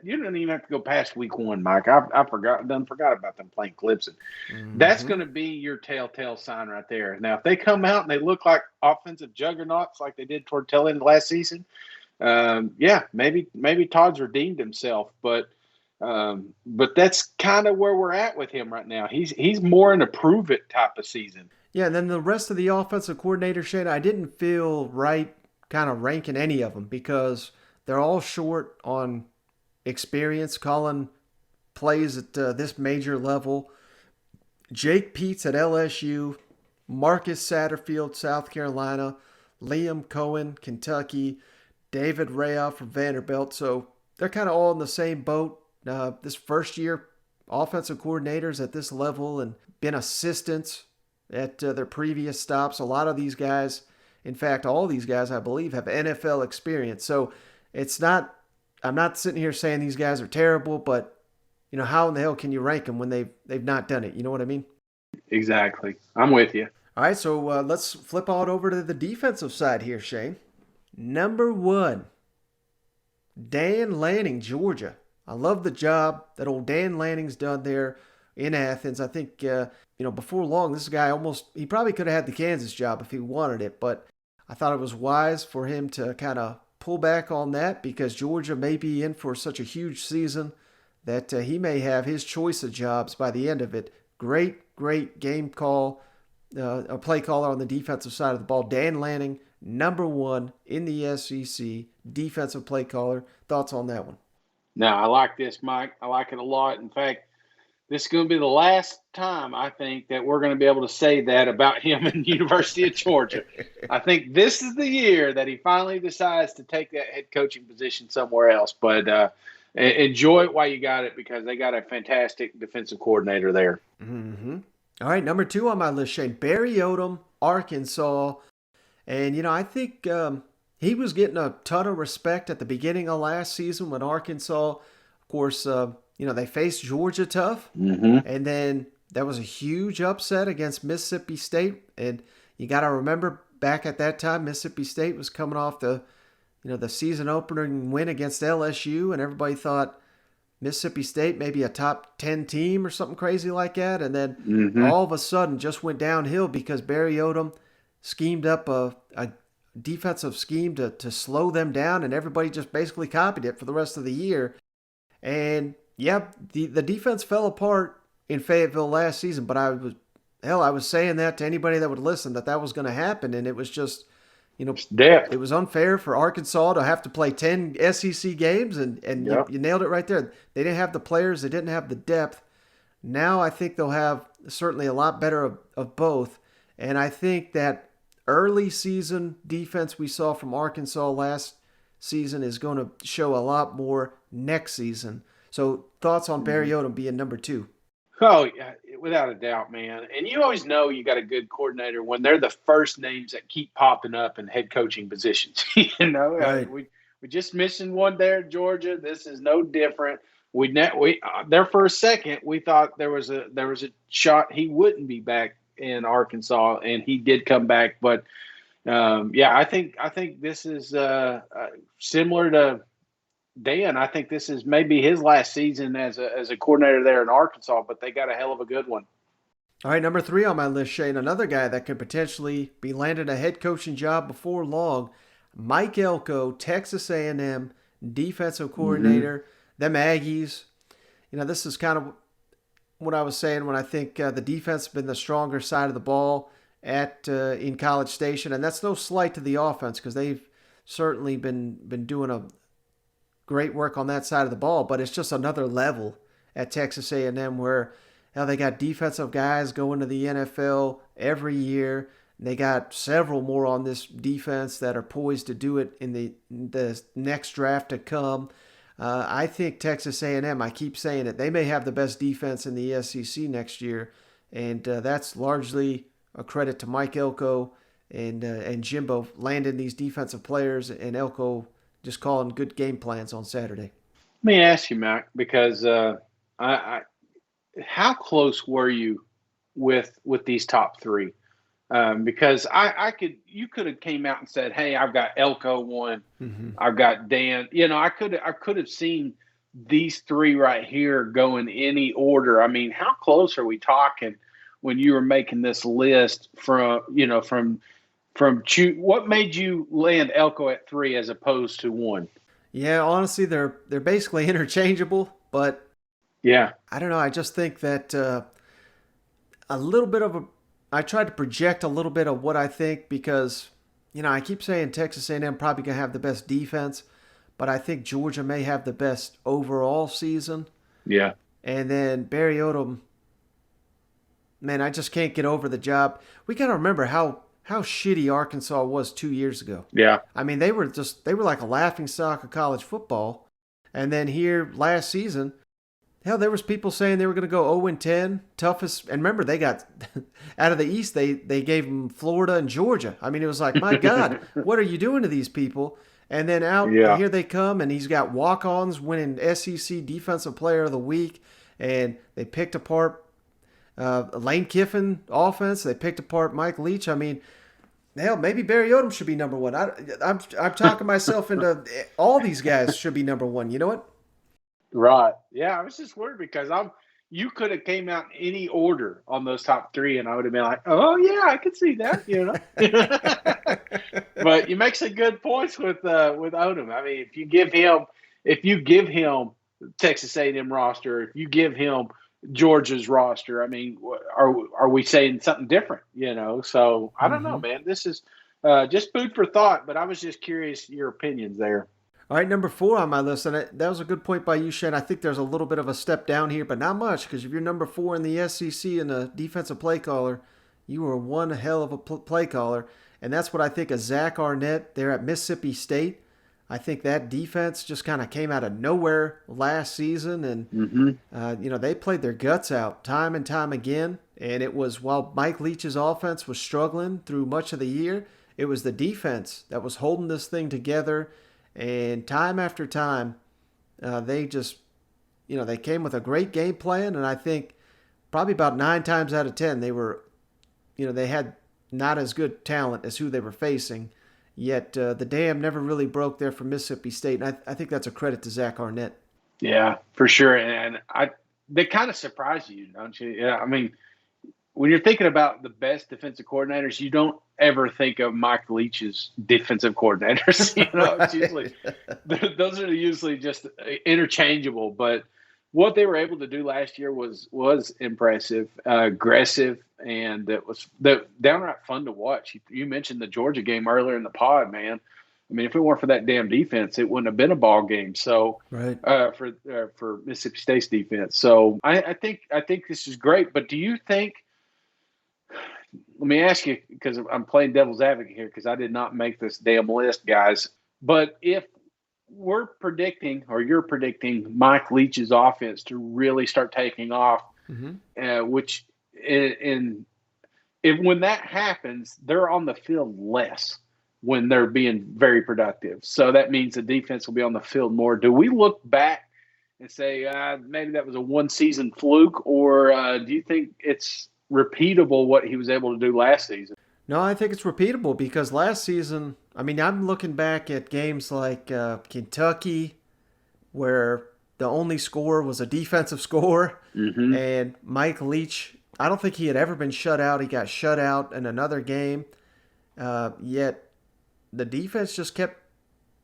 you don't even have to go past week 1, Mike. I forgot about them playing Clemson. Mm-hmm. That's going to be your telltale sign right there. Now, if they come out and they look like offensive juggernauts like they did toward tail end of last season, maybe Todd's redeemed himself. But that's kind of where we're at with him right now. He's more in a prove it type of season. Yeah, and then the rest of the offensive coordinator, Shane, I didn't feel right kind of ranking any of them because they're all short on experience calling plays at this major level. Jake Peets at LSU, Marcus Satterfield, South Carolina, Liam Cohen, Kentucky, David Rea from Vanderbilt. So they're kind of all in the same boat. This first year offensive coordinators at this level and been assistants at their previous stops. A lot of these guys In fact, all these guys, I believe, have NFL experience. So I'm not sitting here saying these guys are terrible, but how in the hell can you rank them when they've not done it? You know what I mean? Exactly. I'm with you. All right, so let's flip on over to the defensive side here, Shane. Number 1, Dan Lanning, Georgia. I love the job that old Dan Lanning's done there in Athens. I think, before long, this guy he probably could have had the Kansas job if he wanted it, but I thought it was wise for him to kind of pull back on that because Georgia may be in for such a huge season that he may have his choice of jobs by the end of it. Great game call, a play caller on the defensive side of the ball. Dan Lanning, number 1 in the SEC, defensive play caller. Thoughts on that one? No, I like this, Mike. I like it a lot. In fact, this is going to be the last time, I think, that we're going to be able to say that about him in the University of Georgia. I think this is the year that he finally decides to take that head coaching position somewhere else. But enjoy it while you got it because they got a fantastic defensive coordinator there. Mm-hmm. All right, number 2 on my list, Shane. Barry Odom, Arkansas. And, I think he was getting a ton of respect at the beginning of last season when Arkansas, of course, they faced Georgia tough. Mm-hmm. And then that was a huge upset against Mississippi State. And you got to remember back at that time, Mississippi State was coming off the season opening win against LSU. And everybody thought Mississippi State maybe a top 10 team or something crazy like that. And then all of a sudden just went downhill because Barry Odom schemed up a defensive scheme to slow them down. And everybody just basically copied it for the rest of the year. And yeah, the defense fell apart in Fayetteville last season, but I was saying that to anybody that would listen that was going to happen, and it was just, it was unfair for Arkansas to have to play 10 SEC games, and you nailed it right there. They didn't have the players, they didn't have the depth. Now I think they'll have certainly a lot better of both, and I think that early season defense we saw from Arkansas last season is going to show a lot more next season. So thoughts on Barry Odom being number 2? Oh, yeah, without a doubt, man. And you always know you got a good coordinator when they're the first names that keep popping up in head coaching positions. Right. We just mentioned one there at Georgia. This is no different. There for a second we thought there was a shot he wouldn't be back in Arkansas, and he did come back. But I think this is similar to Dan. I think this is maybe his last season as a coordinator there in Arkansas, but they got a hell of a good one. All right, number 3 on my list, Shane, another guy that could potentially be landing a head coaching job before long, Mike Elko, Texas A&M defensive coordinator. Them Aggies, this is kind of what I was saying when I think the defense has been the stronger side of the ball in College Station, and that's no slight to the offense because they've certainly been doing a great work on that side of the ball, but it's just another level at Texas A&M where they got defensive guys going to the NFL every year. They got several more on this defense that are poised to do it in the next draft to come. I think Texas A&M, I keep saying it, they may have the best defense in the SEC next year, and that's largely a credit to Mike Elko and Jimbo landing these defensive players, and Elko just calling good game plans on Saturday. Let me ask you, Mac, because how close were you with these top 3? Because you could have came out and said, "Hey, I've got Elko 1, I've got Dan." I could have seen these 3 right here go in any order. I mean, how close are we talking when you were making this list what made you land Elko at 3 as opposed to 1? Yeah, honestly, they're basically interchangeable, but yeah, I don't know. I just think that I tried to project a little bit of what I think because, I keep saying Texas A&M probably going to have the best defense, but I think Georgia may have the best overall season. Yeah. And then Barry Odom, man, I just can't get over the job. We got to remember how shitty Arkansas was 2 years ago. Yeah. I mean, they were like a laughingstock of college football. And then here last season, Hell, there was people saying they were going to go 0-10, toughest. And remember, they got out of the East. They gave them Florida and Georgia. I mean, it was like, my God, what are you doing to these people? And then here they come, and he's got walk-ons winning SEC Defensive Player of the Week, and they picked apart Lane Kiffin offense. They picked apart Mike Leach. I mean, hell, maybe Barry Odom should be number one. I'm talking myself into all these guys should be number one. You know what? Right. Yeah, I was just worried because you could have came out in any order on those top three, and I would have been like, oh yeah, I could see that, you know. But you make some good points with Odom. I mean, if you give him Texas A&M roster, if you give him Georgia's roster, I mean, are we saying something different, you know? So I don't know, man. This is just food for thought, but I was just curious your opinions there. All right, number 4 on my list, and that was a good point by you, Shane. I think there's a little bit of a step down here, but not much, because if you're number 4 in the SEC and a defensive play caller, you are one hell of a play caller, and that's what I think of Zach Arnett there at Mississippi State. I think that defense just kind of came out of nowhere last season, and they played their guts out time and time again, and it was while Mike Leach's offense was struggling through much of the year, it was the defense that was holding this thing together. And time after time, they just, they came with a great game plan. And I think probably about 9 times out of 10, they were, they had not as good talent as who they were facing. Yet the dam never really broke there for Mississippi State. And I think that's a credit to Zach Arnett. Yeah, for sure. And they kind of surprise you, don't you? Yeah, I mean, when you're thinking about the best defensive coordinators, you don't ever think of Mike Leach's defensive coordinators. It's usually those are usually just interchangeable. But what they were able to do last year was impressive, aggressive, and it was downright fun to watch. You mentioned the Georgia game earlier in the pod, man. I mean, if it weren't for that damn defense, it wouldn't have been a ball game. So, right. For Mississippi State's defense, so I think this is great. But do you think? Let me ask you, because I'm playing devil's advocate here, because I did not make this damn list, guys. But if we're predicting, or you're predicting, Mike Leach's offense to really start taking off, which when that happens, they're on the field less when they're being very productive. So that means the defense will be on the field more. Do we look back and say maybe that was a one-season fluke, or do you think it's repeatable what he was able to do last season? No, I think it's repeatable because last season, I mean, I'm looking back at games like Kentucky where the only score was a defensive score, and Mike Leach, I don't think he had ever been shut out. He got shut out in another game, yet the defense just kept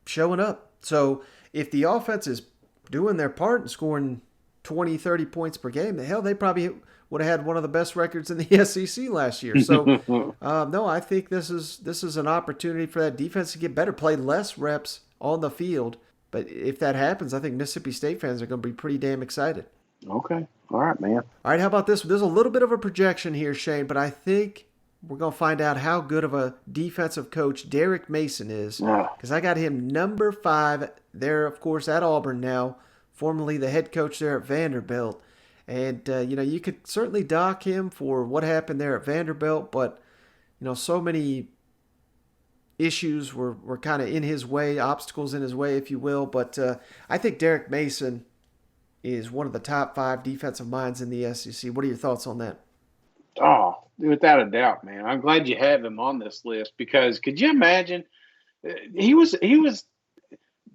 showing up. So if the offense is doing their part and scoring 20, 30 points per game, the hell, they probably would have had one of the best records in the SEC last year. So, no, I think this is an opportunity for that defense to get better, play less reps on the field. But if that happens, I think Mississippi State fans are going to be pretty damn excited. Okay. All right, man. All right, how about this? There's a little bit of a projection here, Shane, but I think we're going to find out how good of a defensive coach Derek Mason is, because I got him number 5 there, of course, at Auburn now, formerly the head coach there at Vanderbilt. And, you could certainly dock him for what happened there at Vanderbilt, but, so many issues were kind of in his way, obstacles in his way, if you will. But I think Derek Mason is one of the top 5 defensive minds in the SEC. What are your thoughts on that? Oh, without a doubt, man. I'm glad you have him on this list because could you imagine? He was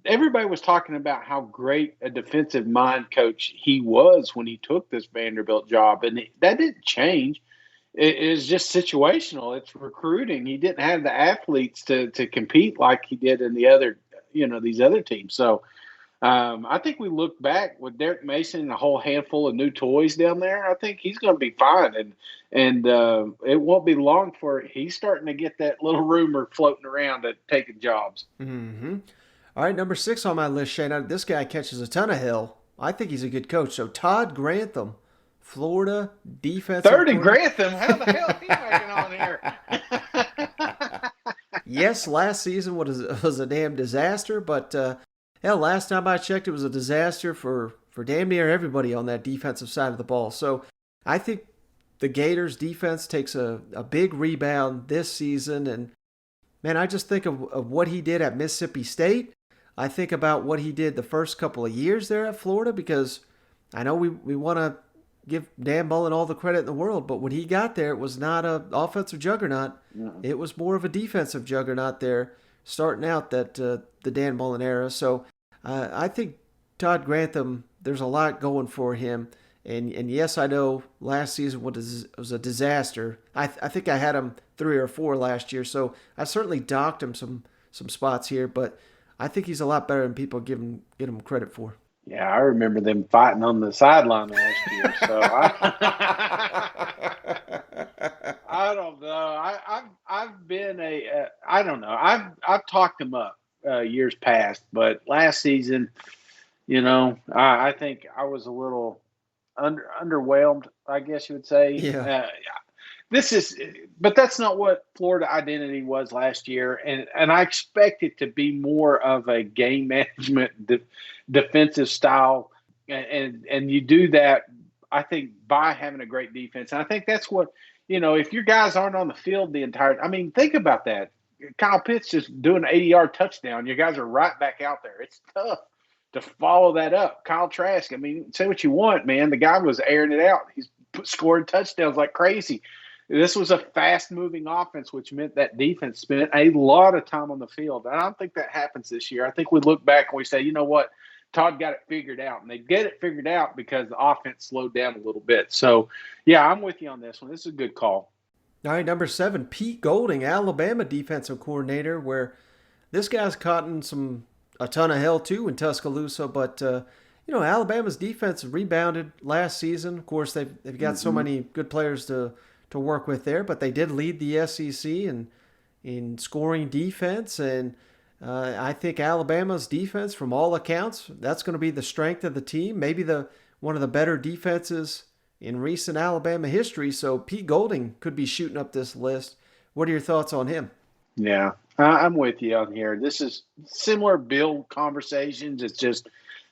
everybody was talking about how great a defensive mind coach he was when he took this Vanderbilt job, and that didn't change. It is just situational. It's recruiting. He didn't have the athletes to compete like he did in the other, these other teams. So I think we look back with Derek Mason and a whole handful of new toys down there. I think he's going to be fine, and it won't be long for he's starting to get that little rumor floating around at taking jobs. Mm-hmm. All right, number 6 on my list, Shane. This guy catches a ton of hell. I think he's a good coach. So Todd Grantham, Florida defensive. Third and Grantham? How the hell is he making on here? Yes, last season was a damn disaster, but hell, last time I checked, it was a disaster for for damn near everybody on that defensive side of the ball. So I think the Gators defense takes a big rebound this season. And man, I just think of what he did at Mississippi State. I think about what he did the first couple of years there at Florida, because I know we want to give Dan Mullen all the credit in the world, but when he got there, it was not an offensive juggernaut. No. It was more of a defensive juggernaut there, starting out that the Dan Mullen era. So I think Todd Grantham, there's a lot going for him. And yes, I know last season was a disaster. I think I had him 3 or 4 last year, so I certainly docked him some spots here, but I think he's a lot better than people give him credit for. Yeah, I remember them fighting on the sideline last year. So I don't know. I've been I don't know. I've talked him up years past, but last season, I think I was a little underwhelmed, I guess you would say. Yeah. But that's not what Florida identity was last year, and I expect it to be more of a game management defensive style, and you do that, I think, by having a great defense. And I think that's what, if your guys aren't on the field the entire, think about that. Kyle Pitts just doing an 80-yard touchdown. Your guys are right back out there. It's tough to follow that up. Kyle Trask, say what you want, man. The guy was airing it out. He's scoring touchdowns like crazy. This was a fast-moving offense, which meant that defense spent a lot of time on the field. And I don't think that happens this year. I think we look back and we say, you know what, Todd got it figured out. And they get it figured out because the offense slowed down a little bit. So, yeah, I'm with you on this one. This is a good call. All right, number 7, Pete Golding, Alabama defensive coordinator, where this guy's caught in a ton of hell too in Tuscaloosa. But, Alabama's defense rebounded last season. Of course, they've got so many good players to work with there, but they did lead the SEC in scoring defense, and I think Alabama's defense, from all accounts, that's going to be the strength of the team, maybe one of the better defenses in recent Alabama history. So Pete Golding could be shooting up this list. What are your thoughts on him? Yeah, I'm with you on here. This is similar build conversations. It's just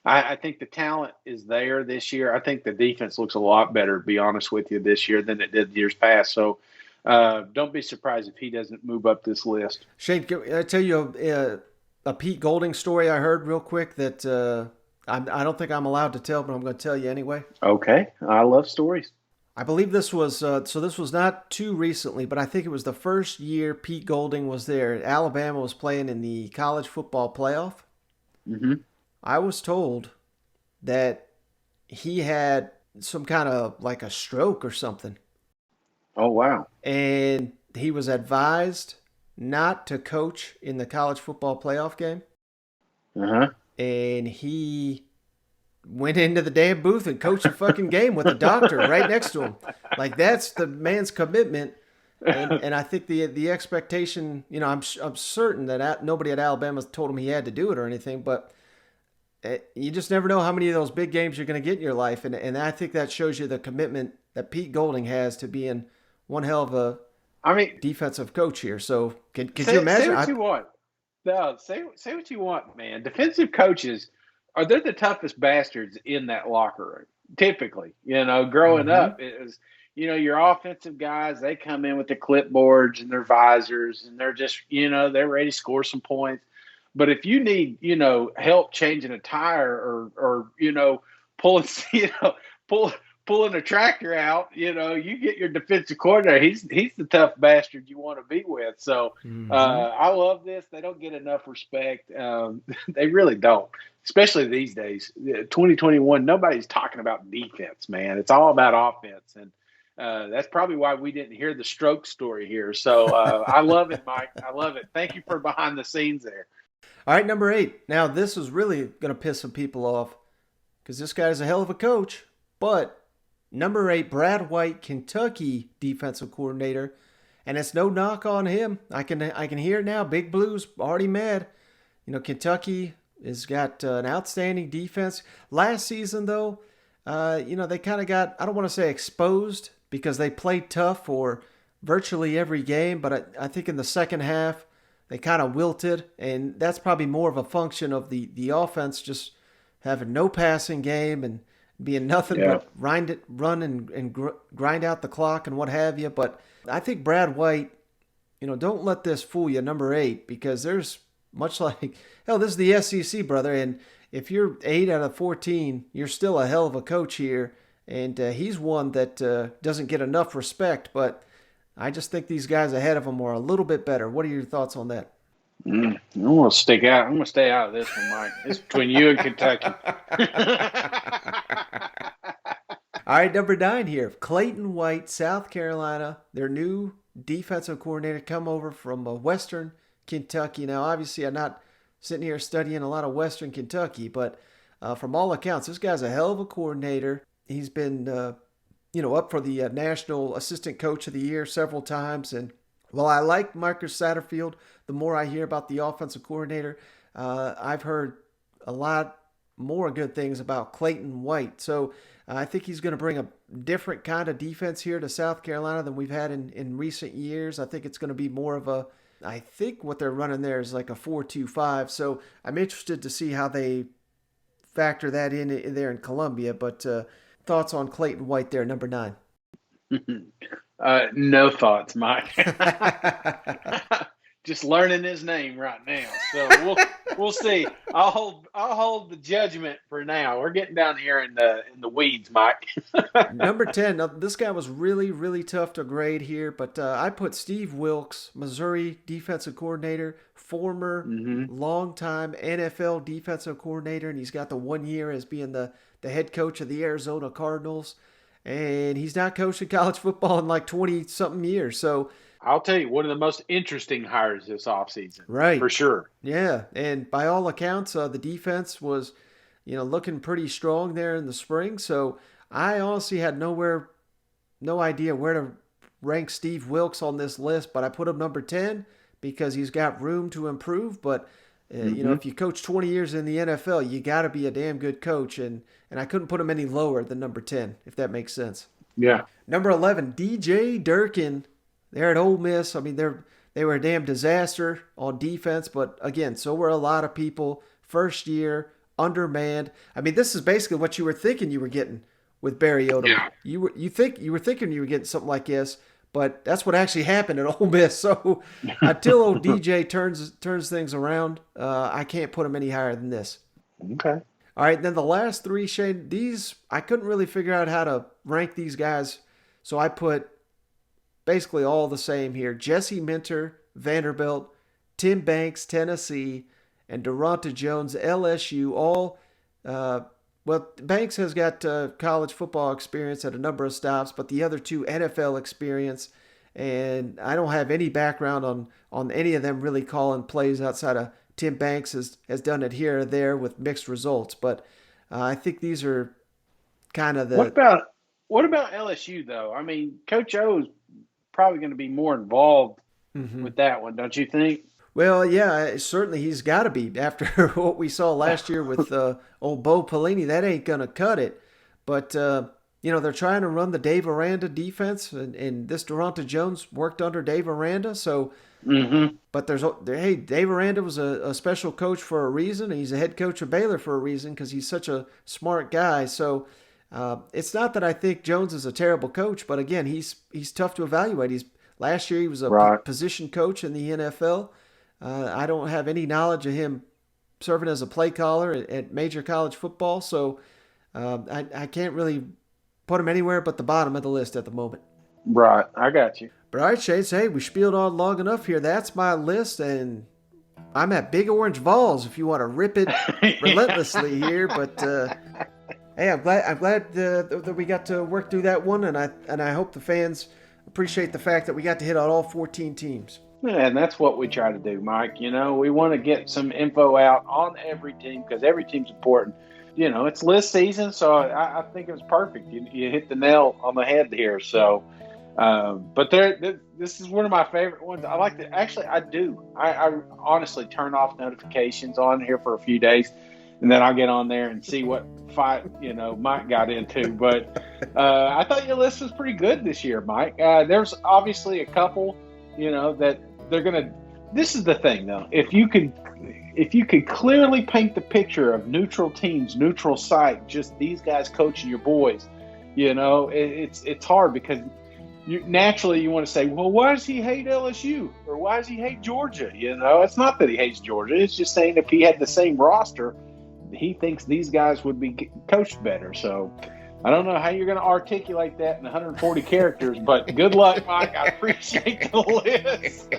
I think the talent is there this year. I think the defense looks a lot better, to be honest with you, this year than it did years past. So don't be surprised if he doesn't move up this list. Shane, can I tell you a Pete Golding story I heard real quick that I don't think I'm allowed to tell, but I'm going to tell you anyway? Okay. I love stories. I believe this was this was not too recently, but I think it was the first year Pete Golding was there. Alabama was playing in the college football playoff. Mm-hmm. I was told that he had some kind of like a stroke or something. Oh, wow. And he was advised not to coach in the college football playoff game. Uh-huh. And he went into the damn booth and coached a fucking game with a doctor right next to him. Like, that's the man's commitment. And I think the expectation, I'm certain that nobody at Alabama told him he had to do it or anything, but you just never know how many of those big games you're going to get in your life. And I think that shows you the commitment that Pete Golding has to being one hell of a defensive coach here. So could you imagine? Say what you want. No, say what you want, man. Defensive coaches they're the toughest bastards in that locker room. Typically, growing up, it was, your offensive guys, they come in with their clipboards and their visors, and they're just, they're ready to score some points. But if you need, help changing a tire or pulling, pulling a tractor out, you get your defensive coordinator. He's the tough bastard you want to be with. So I love this. They don't get enough respect. They really don't, especially these days. 2021, nobody's talking about defense, man. It's all about offense. And that's probably why we didn't hear the stroke story here. So I love it, Mike. I love it. Thank you for behind the scenes there. All right, number 8. Now, this is really going to piss some people off because this guy's a hell of a coach. But number 8, Brad White, Kentucky defensive coordinator, and it's no knock on him. I can hear it now. Big Blue's already mad. Kentucky has got an outstanding defense. Last season, though, they kind of got, I don't want to say exposed because they played tough for virtually every game, but I think in the second half, they kind of wilted, and that's probably more of a function of the offense just having no passing game and being nothing but run and grind out the clock and what have you. But I think Brad White, don't let this fool you, number 8, because there's much like, hell, this is the SEC, brother. And if you're 8 out of 14, you're still a hell of a coach here. And he's one that doesn't get enough respect. But I just think these guys ahead of him are a little bit better. What are your thoughts on that? I'm going to stick out. I'm going to stay out of this one, Mike. It's between you and Kentucky. All right, number 9 here. Clayton White, South Carolina. Their new defensive coordinator come over from Western Kentucky. Now, obviously, I'm not sitting here studying a lot of Western Kentucky, but from all accounts, this guy's a hell of a coordinator. He's been, up for the National Assistant Coach of the Year several times. And while I like Marcus Satterfield, the more I hear about the offensive coordinator, I've heard a lot more good things about Clayton White. So I think he's going to bring a different kind of defense here to South Carolina than we've had in recent years. I think it's going to be more of I think what they're running there is like a 4-2-5. So I'm interested to see how they factor that in there in Columbia. But thoughts on Clayton White there, number 9? No thoughts, Mike. Just learning his name right now, so we'll see. I'll hold the judgment for now. We're getting down here in the weeds, Mike. Number 10. Now, this guy was really, really tough to grade here, but I put Steve Wilkes, Missouri defensive coordinator, former longtime NFL defensive coordinator, and he's got the 1 year as being the head coach of the Arizona Cardinals. And he's not coaching college football in like 20-something years. So I'll tell you, one of the most interesting hires this offseason. Right. For sure. Yeah. And by all accounts, the defense was, looking pretty strong there in the spring. So I honestly had no idea where to rank Steve Wilkes on this list, but I put him number 10 because he's got room to improve. But, if you coach 20 years in the NFL, you got to be a damn good coach. And I couldn't put him any lower than number 10, if that makes sense. Yeah. Number 11, DJ Durkin. They're at Ole Miss. I mean, they were a damn disaster on defense, but again, so were a lot of people. First year, undermanned. I mean, this is basically what you were thinking you were getting with Barry Odom. Yeah. You were thinking you were getting something like this, but that's what actually happened at Ole Miss. So until old DJ turns things around, I can't put him any higher than this. Okay. All right, then the last 3, Shane. These I couldn't really figure out how to rank these guys, so I put basically all the same here. Jesse Minter, Vanderbilt, Tim Banks, Tennessee, and Duranta Jones, LSU, all, Banks has got college football experience at a number of stops, but the other 2, NFL experience, and I don't have any background on any of them really calling plays outside of Tim Banks has done it here or there with mixed results, but I think these are kind of the... What about LSU, though? I mean, Coach O is probably going to be more involved with that one, don't you think? Well, yeah, certainly he's got to be. After what we saw last year with old Bo Pelini, that ain't going to cut it. But, they're trying to run the Dave Aranda defense, and this Duranta Jones worked under Dave Aranda, so... But Dave Aranda was a special coach for a reason, and he's a head coach of Baylor for a reason because he's such a smart guy. So it's not that I think Jones is a terrible coach, but again, he's tough to evaluate. Last year he was a position coach in the NFL. I don't have any knowledge of him serving as a play caller at major college football, so I can't really put him anywhere but the bottom of the list at the moment. Right, I got you. But all right, Shades, hey, we spieled on long enough here. That's my list, and I'm at Big Orange Vols if you want to rip it relentlessly here. But hey, I'm glad that we got to work through that one, and I hope the fans appreciate the fact that we got to hit on all 14 teams. Yeah, and that's what we try to do, Mike. We want to get some info out on every team because every team's important. It's list season, so I think it was perfect. You hit the nail on the head here. So. But this is one of my favorite ones. I like to actually. I do. I honestly turn off notifications on here for a few days, and then I'll get on there and see what fight Mike got into. But I thought your list was pretty good this year, Mike. There's obviously a couple, that they're gonna. This is the thing, though. If if you could clearly paint the picture of neutral teams, neutral site, just these guys coaching your boys, it's hard because naturally you want to say, well, why does he hate LSU or why does he hate Georgia? It's not that he hates Georgia. It's just saying if he had the same roster, he thinks these guys would be coached better. So I don't know how you're going to articulate that in 140 characters, but good luck, Mike. I appreciate the list.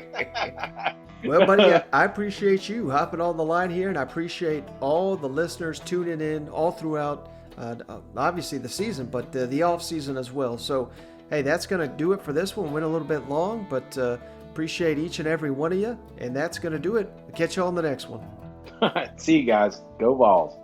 Well, buddy, I appreciate you hopping on the line here, and I appreciate all the listeners tuning in all throughout, obviously the season, but the off season as well. So, hey, that's going to do it for this one. Went a little bit long, but appreciate each and every one of you, and that's going to do it. I'll catch you on the next one. See you guys. Go Vols.